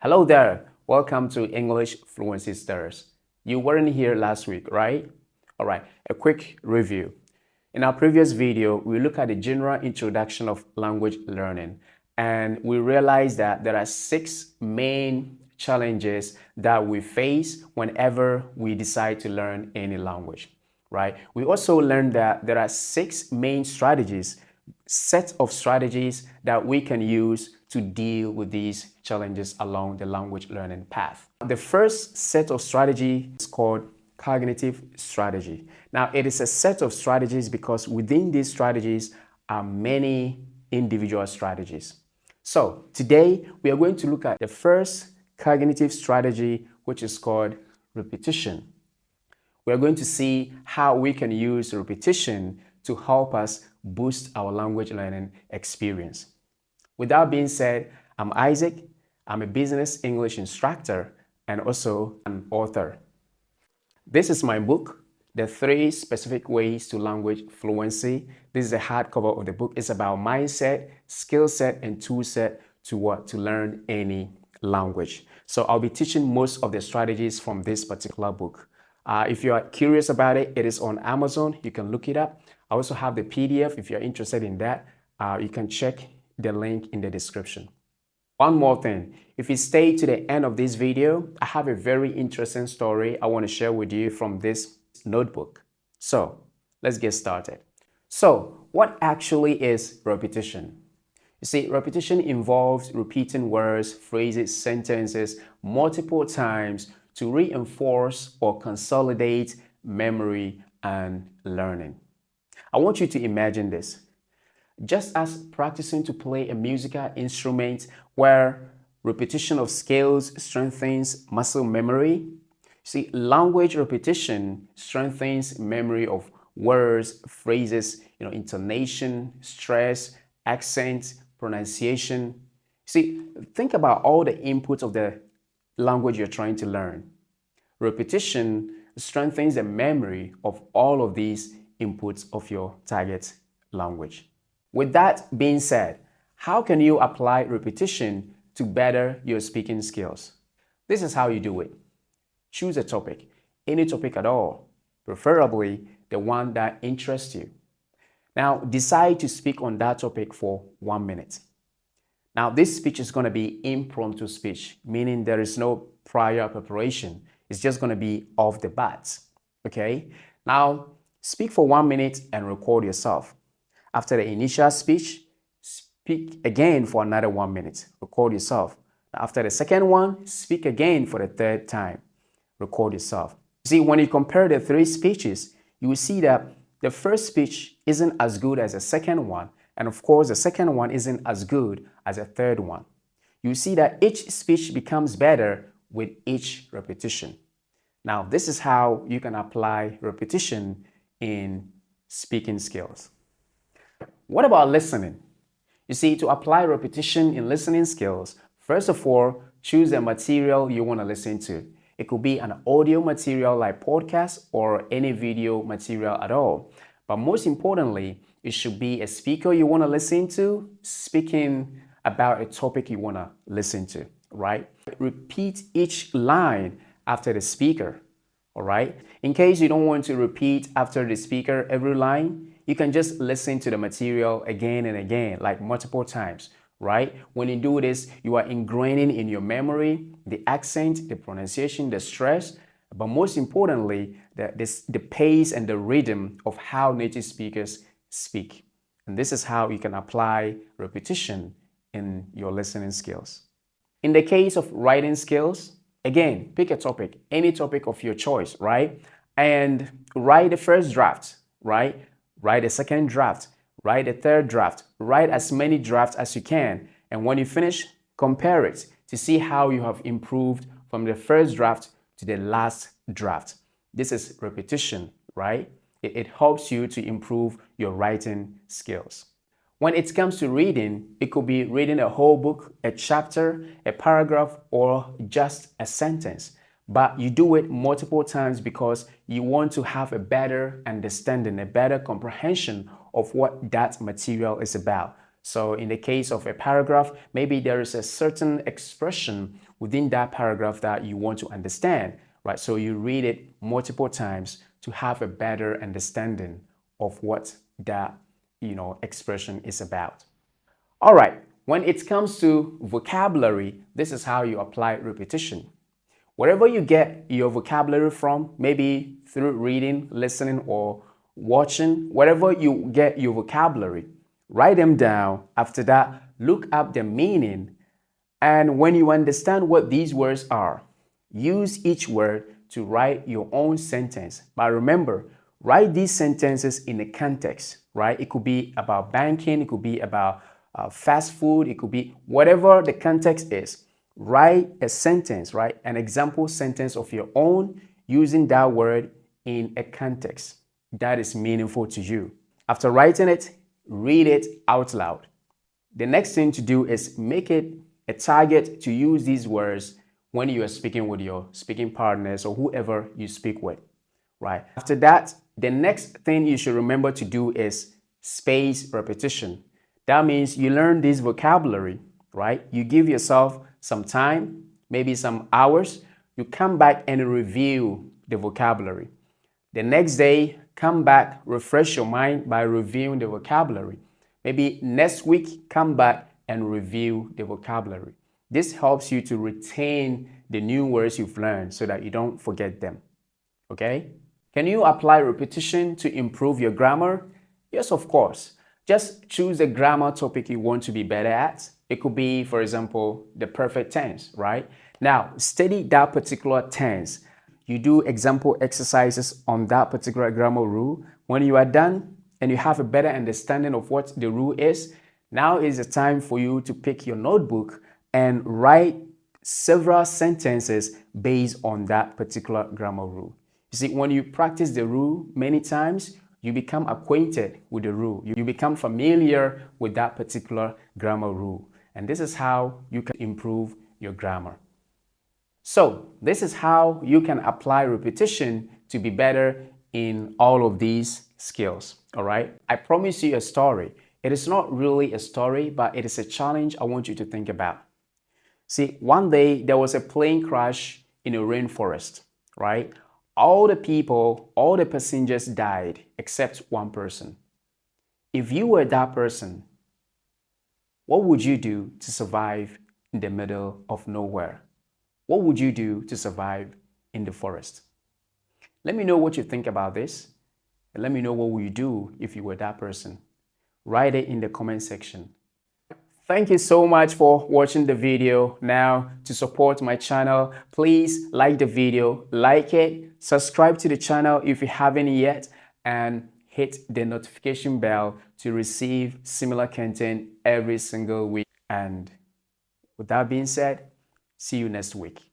Hello there. Welcome to English Fluency Stars. You weren't here last week, right? All right, a quick review. In our previous video, we looked at the general introduction of language learning, and we realized that there are 6 main challenges that we face whenever we decide to learn any language, right? We also learned that there are 6 main set of strategies that we can use to deal with these challenges along the language learning path. The first set of strategy is called cognitive strategy. Now, it is a set of strategies because within these strategies are many individual strategies. So today we are going to look at the first cognitive strategy, which is called repetition. We are going to see how we can use repetition to help us boost our language learning experience. With that being said, I'm Isaac. I'm a business English instructor and also an author. This is my book, The 3 Specific Ways to Language Fluency. This is a hardcover of the book. It's about mindset, skill set, and tool set to learn any language. So I'll be teaching most of the strategies from this particular book. If you are curious about it, it is on Amazon. You can look it up. I also have the PDF. If you're interested in that, you can check the link in the description. One more thing, if you stay to the end of this video, I have a very interesting story I want to share with you from this notebook. So let's get started. So what actually is repetition? You see, repetition involves repeating words, phrases, sentences multiple times to reinforce or consolidate memory and learning. I want you to imagine this. Just as practicing to play a musical instrument where repetition of scales strengthens muscle memory, see, language repetition strengthens memory of words, phrases, intonation, stress, accent, pronunciation. See, think about all the inputs of the language you're trying to learn. Repetition strengthens the memory of all of these inputs of your target language. With that being said, how can you apply repetition to better your speaking skills? This is how you do it. Choose a topic, any topic at all, preferably the one that interests you. Now, decide to speak on that topic for 1 minute. Now, this speech is going to be impromptu speech, meaning there is no prior preparation. It's just going to be off the bat, okay? Now, speak for 1 minute and record yourself. After the initial speech, speak again for another 1 minute. Record yourself. After the second one, speak again for the third time. Record yourself. See, when you compare the 3 speeches, you will see that the first speech isn't as good as the second one. And of course, the second one isn't as good as the third one. You see that each speech becomes better with each repetition. Now, this is how you can apply repetition in speaking skills. What about listening? You see, to apply repetition in listening skills, first of all, choose the material you want to listen to. It could be an audio material like podcast or any video material at all. But most importantly, it should be a speaker you want to listen to, speaking about a topic you want to listen to, right? Repeat each line after the speaker, all right? In case you don't want to repeat after the speaker every line, you can just listen to the material again and again, like multiple times, right? When you do this, you are ingraining in your memory the accent, the pronunciation, the stress, but most importantly, the pace and the rhythm of how native speakers speak. And this is how you can apply repetition in your listening skills. In the case of writing skills, again, pick a topic, any topic of your choice, right? And write the first draft, right? Write a second draft, write a third draft, write as many drafts as you can. And when you finish, compare it to see how you have improved from the first draft to the last draft. This is repetition, right? It helps you to improve your writing skills. When it comes to reading, it could be reading a whole book, a chapter, a paragraph, or just a sentence. But you do it multiple times because you want to have a better understanding, a better comprehension of what that material is about. So in the case of a paragraph, maybe there is a certain expression within that paragraph that you want to understand, right? So you read it multiple times to have a better understanding of what that, expression is about. All right, when it comes to vocabulary, this is how you apply repetition. Wherever you get your vocabulary from, maybe through reading, listening, or watching, wherever you get your vocabulary, write them down. After that, look up the meaning. And when you understand what these words are, use each word to write your own sentence. But remember, write these sentences in a context, right? It could be about banking, it could be about fast food, it could be whatever the context is. Write a sentence, right? An example sentence of your own using that word in a context that is meaningful to you. After writing it, read it out loud. The next thing to do is make it a target to use these words when you are speaking with your speaking partners or whoever you speak with, right? After that, the next thing you should remember to do is spaced repetition. That means you learn this vocabulary, right? You give yourself some time, maybe some hours. You come back and review the vocabulary. The next day, come back, refresh your mind by reviewing the vocabulary. Maybe next week, come back and review the vocabulary. This helps you to retain the new words you've learned so that you don't forget them. Okay? Can you apply repetition to improve your grammar? Yes, of course. Just choose a grammar topic you want to be better at. It could be, for example, the perfect tense, right? Now, study that particular tense. You do example exercises on that particular grammar rule. When you are done and you have a better understanding of what the rule is, now is the time for you to pick your notebook and write several sentences based on that particular grammar rule. You see, when you practice the rule many times, you become acquainted with the rule. You become familiar with that particular grammar rule. And this is how you can improve your grammar. So this is how you can apply repetition to be better in all of these skills, all right? I promise you a story. It is not really a story, but it is a challenge I want you to think about. See, one day there was a plane crash in a rainforest, right? All the people, all the passengers died except one person. If you were that person, what would you do to survive in the middle of nowhere? What would you do to survive in the forest? Let me know what you think about this. And let me know what would you do if you were that person. Write it in the comment section. Thank you so much for watching the video. Now, to support my channel, please like the video, like it, subscribe to the channel if you haven't yet, and hit the notification bell to receive similar content every single week. And with that being said, see you next week.